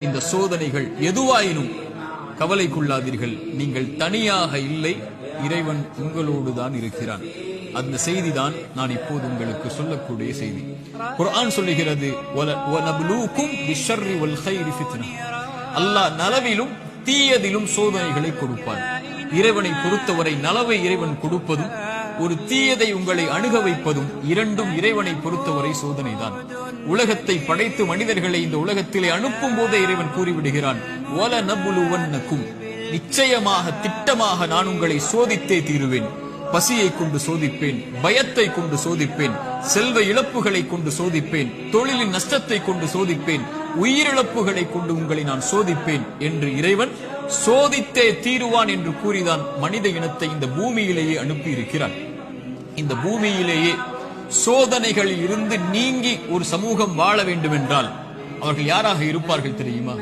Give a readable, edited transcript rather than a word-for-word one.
இந்த சோதனைகள் எதுவாயினும் கவலைக்குள்ளாதீர்கள், நீங்கள் தனியாக இல்லை, இறைவன் உங்களோடு தான் இருக்கிறான். அந்த செய்தி தான் நான் இப்போது உங்களுக்கு சொல்லக்கூடிய செய்தி. குர்ஆன் சொல்லுகிறது, அல்லாஹ் நலவிலும் தீயதிலும் சோதனைகளை கொடுப்பான். இறைவனை பொறுத்தவரை நலவை இறைவன் கொடுப்பதும் ஒரு தீயதை உங்களை அணுக வைப்பதும் இரண்டும் இறைவனை பொறுத்தவரை சோதனைதான். உலகத்தை படைத்து மனிதர்களை இந்த உலகத்திலே அனுப்பும் போதே இறைவன் கூறிவிடுகிறான், நிச்சயமாக திட்டமாக நான் உங்களை சோதித்தே தீருவேன். பசியை கொண்டு சோதிப்பேன், பயத்தை கொண்டு சோதிப்பேன், செல்வ இழப்புகளை கொண்டு சோதிப்பேன், தொழிலின் நஷ்டத்தை கொண்டு சோதிப்பேன், உயிரிழப்புகளை கொண்டு உங்களை நான் சோதிப்பேன் என்று இறைவன் சோதித்தே தீருவான் என்று கூறிதான் மனித இனத்தை இந்த பூமியிலேயே அனுப்பி இருக்கிறான். இந்த பூமியிலேயே சோதனைகளில் இருந்து நீங்கி ஒரு சமூகம் வாழ வேண்டும் என்றால் அவர்கள் யாராக இருப்பார்கள் தெரியுமா?